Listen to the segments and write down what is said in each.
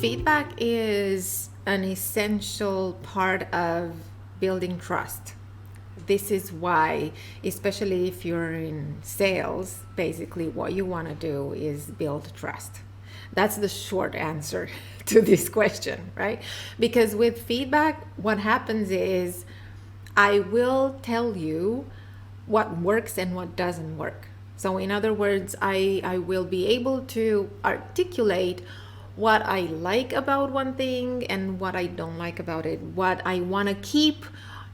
Feedback is an essential part of building trust. This is why, especially if you're in sales, basically what you want to do is build trust. That's the short answer to this question, right? Because with feedback, what happens is I will tell you what works and what doesn't work. So in other words, I will be able to articulate what I like about one thing and what I don't like about it, what I want to keep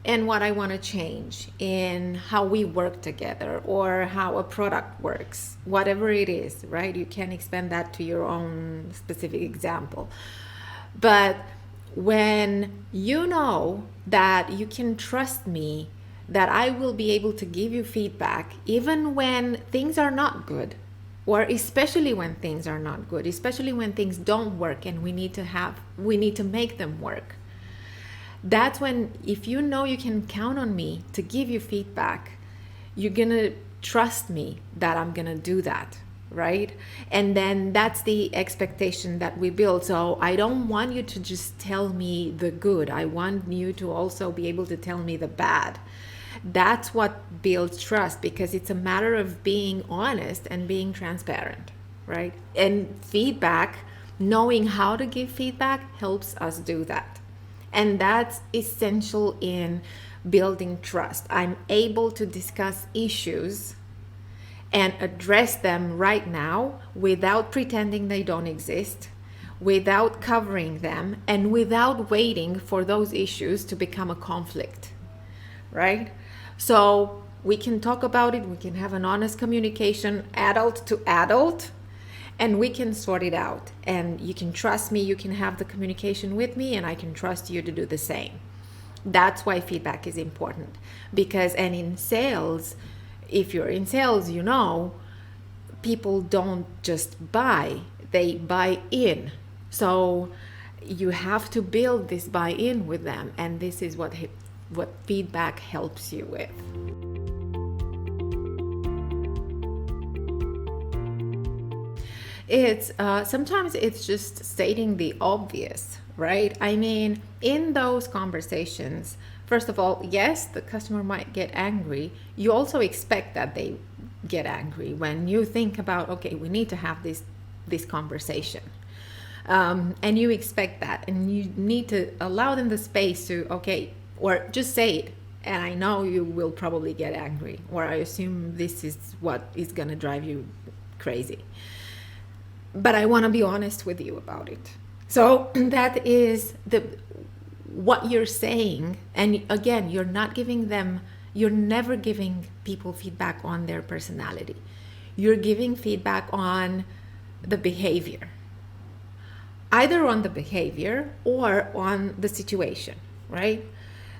and what I want to change in how we work together or how a product works, whatever it is, right? You can expand that to your own specific example. But when you know that you can trust me, that I will be able to give you feedback even when things are not good, or especially when things are not good, especially when things don't work and we need to make them work. That's when, if you know you can count on me to give you feedback, you're gonna trust me that I'm gonna do that, right? And then that's the expectation that we build. So I don't want you to just tell me the good. I want you to also be able to tell me the bad. That's what builds trust, because it's a matter of being honest and being transparent, right? And feedback, knowing how to give feedback, helps us do that. And that's essential in building trust. I'm able to discuss issues and address them right now without pretending they don't exist, without covering them, and without waiting for those issues to become a conflict, right? So we can talk about it, we can have an honest communication, adult to adult, and we can sort it out. And you can trust me, you can have the communication with me, and I can trust you to do the same. That's why feedback is important. Because, and in sales, if you're in sales, you know, people don't just buy, they buy in. So you have to build this buy-in with them, and this is what feedback helps you with. It's sometimes it's just stating the obvious, right? I mean, in those conversations, first of all, yes, the customer might get angry. You also expect that they get angry when you think about, okay, we need to have this conversation. And you expect that, and you need to allow them the space to, okay, or just say it. And I know you will probably get angry, or I assume this is what is going to drive you crazy. But I want to be honest with you about it. So that is what you're saying. And again, you're never giving people feedback on their personality. You're giving feedback on the behavior, either on the behavior or on the situation, right?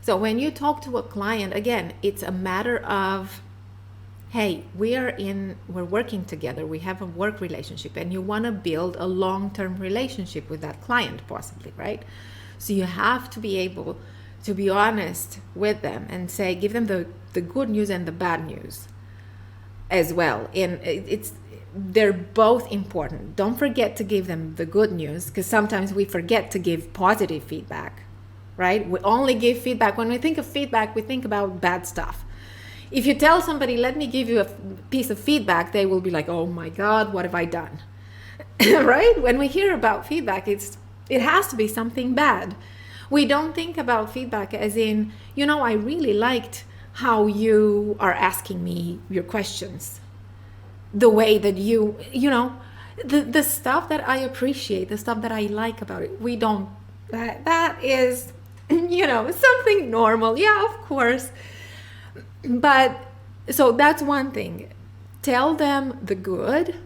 So when you talk to a client, again, it's a matter of, hey, we're working together, we have a work relationship, and you want to build a long-term relationship with that client, possibly, right? So you have to be able to be honest with them and say, give them the good news and the bad news as well. And they're both important. Don't forget to give them the good news, because sometimes we forget to give positive feedback, right? We only give feedback. When we think of feedback, we think about bad stuff. If you tell somebody, let me give you a piece of feedback, they will be like, oh my God, what have I done? Right? When we hear about feedback, it has to be something bad. We don't think about feedback as in, I really liked how you are asking me your questions. The way that the stuff that I appreciate, the stuff that I like about it, we don't, that is, something normal. Yeah, of course. But so that's one thing. Tell them the good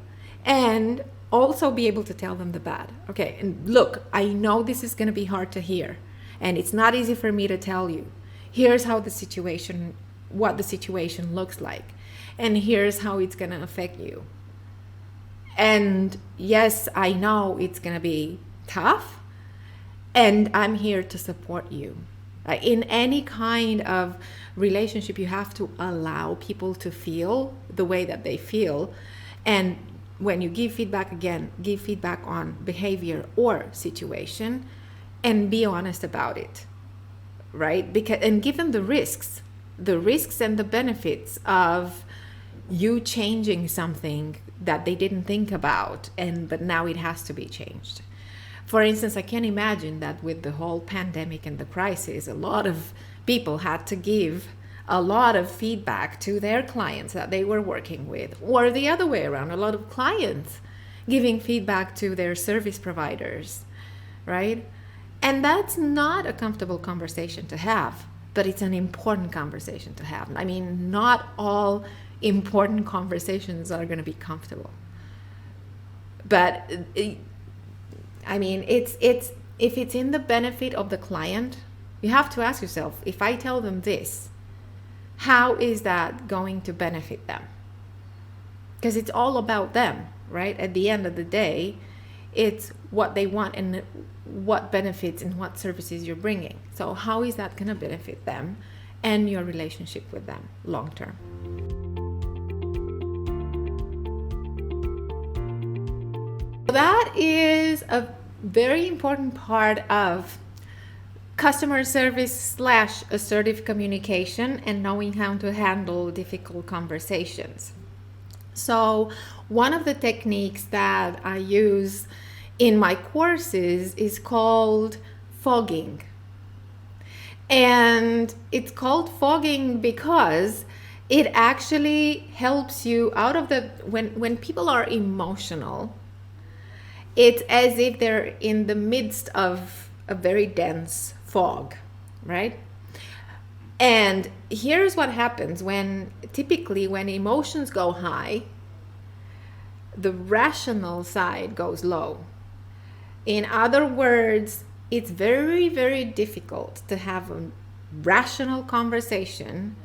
and also be able to tell them the bad. Okay, and look, I know this is going to be hard to hear, and it's not easy for me to tell you. Here's what the situation looks like, and here's how it's going to affect you. And yes, I know it's going to be tough, and I'm here to support you. In any kind of relationship, you have to allow people to feel the way that they feel, and when you give feedback, again, give feedback on behavior or situation and be honest about it, right? And give them the risks and the benefits of you changing something that they didn't think about, but now it has to be changed. For instance, I can imagine that with the whole pandemic and the crisis, a lot of people had to give a lot of feedback to their clients that they were working with, or the other way around, a lot of clients giving feedback to their service providers, right? And that's not a comfortable conversation to have, but it's an important conversation to have. I mean, not all important conversations are going to be comfortable, but I mean, it's if it's in the benefit of the client, you have to ask yourself, if I tell them this, how is that going to benefit them? Because it's all about them, right? At the end of the day, it's what they want and what benefits and what services you're bringing. So how is that going to benefit them and your relationship with them long term? That is a very important part of customer service / assertive communication and knowing how to handle difficult conversations. So one of the techniques that I use in my courses is called fogging. And it's called fogging because it actually helps you out of when people are emotional, it's as if they're in the midst of a very dense fog, right? And here's what happens typically when emotions go high, the rational side goes low. In other words, it's very, very difficult to have a rational conversation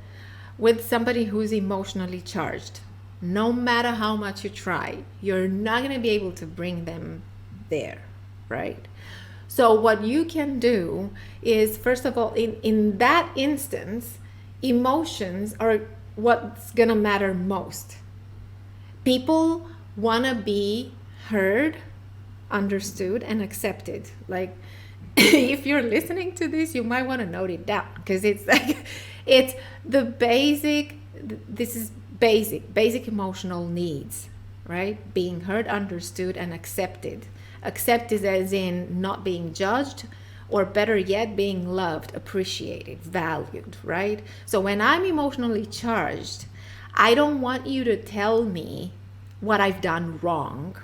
with somebody who's emotionally charged. No matter how much you try, you're not going to be able to bring them there, right? So what you can do is, first of all, in that instance, emotions are what's going to matter most. People want to be heard, understood, and accepted. Like, if you're listening to this, you might want to note it down, because it's like, it's the basic emotional needs, right? Being heard, understood, and accepted. Accepted as in not being judged, or better yet, being loved, appreciated, valued, right? So when I'm emotionally charged, I don't want you to tell me what I've done wrong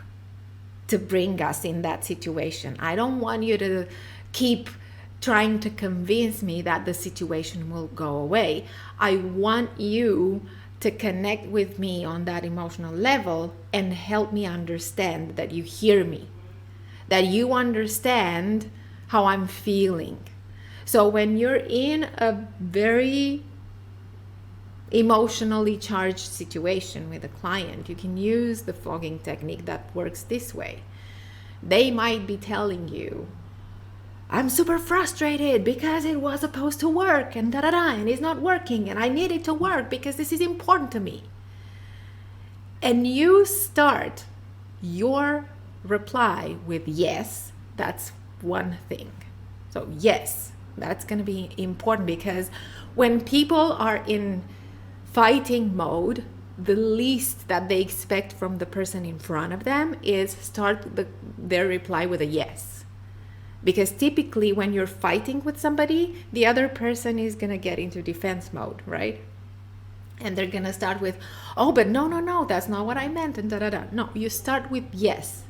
to bring us in that situation. I don't want you to keep trying to convince me that the situation will go away. I want you to connect with me on that emotional level and help me understand that you hear me, that you understand how I'm feeling. So when you're in a very emotionally charged situation with a client, you can use the fogging technique that works this way. They might be telling you, I'm super frustrated because it was supposed to work and and it's not working, and I need it to work because this is important to me. And you start your reply with yes. That's one thing. So yes, that's going to be important, because when people are in fighting mode, the least that they expect from the person in front of them is start their reply with a yes. Because typically when you're fighting with somebody, the other person is going to get into defense mode, right? And they're going to start with, oh, but no, that's not what I meant, and No, you start with yes.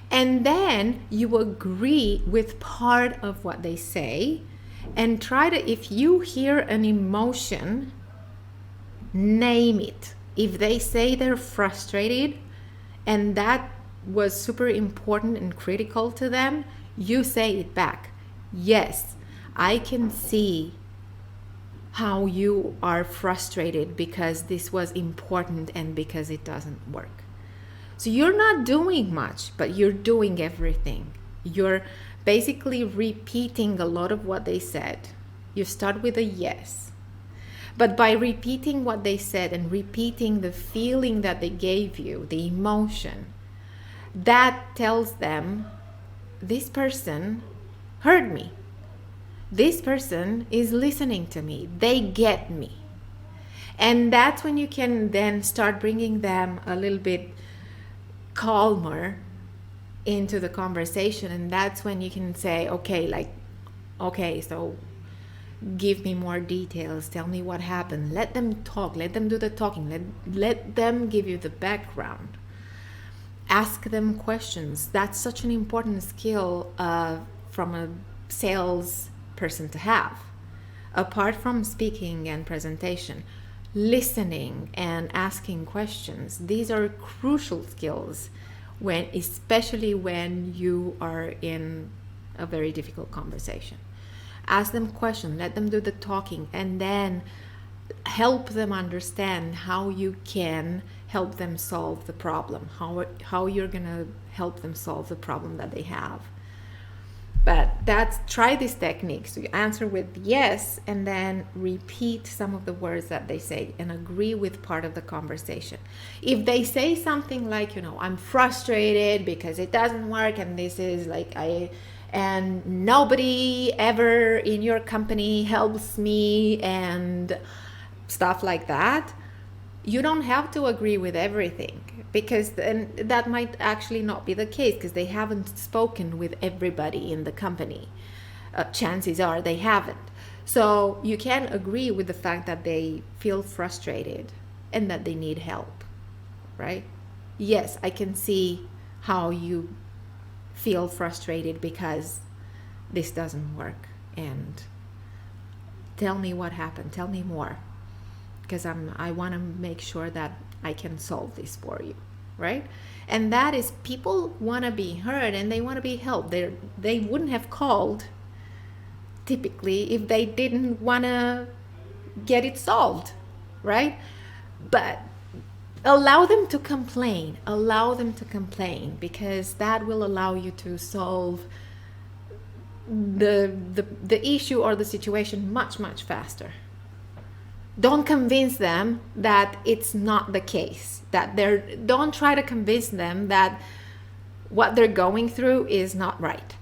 And then you agree with part of what they say, and try to, if you hear an emotion, name it. If they say they're frustrated and that was super important and critical to them, you say it back. Yes, I can see how you are frustrated because this was important and because it doesn't work. So you're not doing much, but you're doing everything. You're basically repeating a lot of what they said. You start with a yes. But by repeating what they said and repeating the feeling that they gave you, the emotion, that tells them, this person heard me. This person is listening to me. They get me. And that's when you can then start bringing them a little bit calmer into the conversation. And that's when you can say, okay, so give me more details. Tell me what happened. Let them talk. Let them do the talking. Let them give you the background. Ask them questions. That's such an important skill from a sales person to have. Apart from speaking and presentation, listening and asking questions. These are crucial skills especially when you are in a very difficult conversation. Ask them questions, let them do the talking, and then help them understand how you can help them solve the problem, how you're gonna help them solve the problem that they have. But try these techniques. So you answer with yes, and then repeat some of the words that they say and agree with part of the conversation. If they say something like, I'm frustrated because it doesn't work, and this is and nobody ever in your company helps me and stuff like that, you don't have to agree with everything, because then that might actually not be the case, because they haven't spoken with everybody in the company. Chances are they haven't. So you can agree with the fact that they feel frustrated and that they need help, right? Yes, I can see how you feel frustrated because this doesn't work, and tell me what happened. Tell me more, because I want to make sure that I can solve this for you, right? And that is, people want to be heard and they want to be helped. They wouldn't have called typically if they didn't want to get it solved, right? But allow them to complain, because that will allow you to solve the issue or the situation much, much faster. Don't convince them that it's not the case. Don't try to convince them that what they're going through is not right,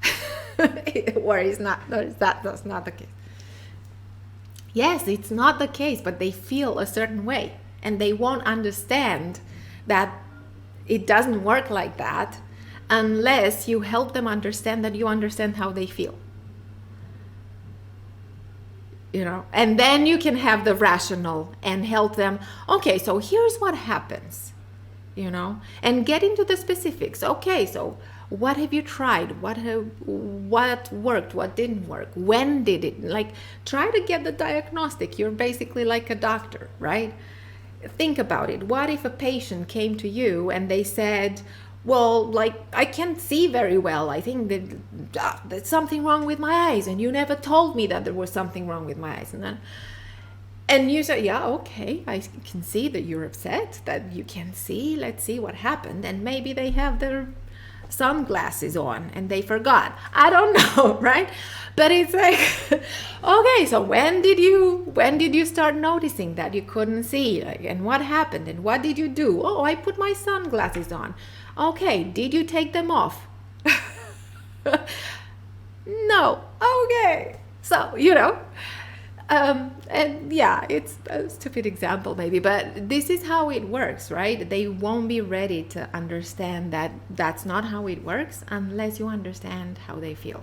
or that's not the case. Yes, it's not the case, but they feel a certain way, and they won't understand that it doesn't work like that unless you help them understand that you understand how they feel. And then you can have the rational and help them. Okay, so here's what happens, and get into the specifics. Okay, so what have you tried? What worked? What didn't work? When did it? Try to get the diagnostic. You're basically like a doctor, right? Think about it. What if a patient came to you and they said, well, I can't see very well. I think that there's something wrong with my eyes, and you never told me that there was something wrong with my eyes. And you say, yeah, okay, I can see that you're upset, that you can see. Let's see what happened. And maybe they have their sunglasses on and they forgot. I don't know, right? But it's okay, so when did you start noticing that you couldn't see? And what happened? And what did you do? Oh, I put my sunglasses on. Okay, did you take them off? No. Okay. So, and yeah, it's a stupid example maybe, but this is how it works, right? They won't be ready to understand that that's not how it works unless you understand how they feel.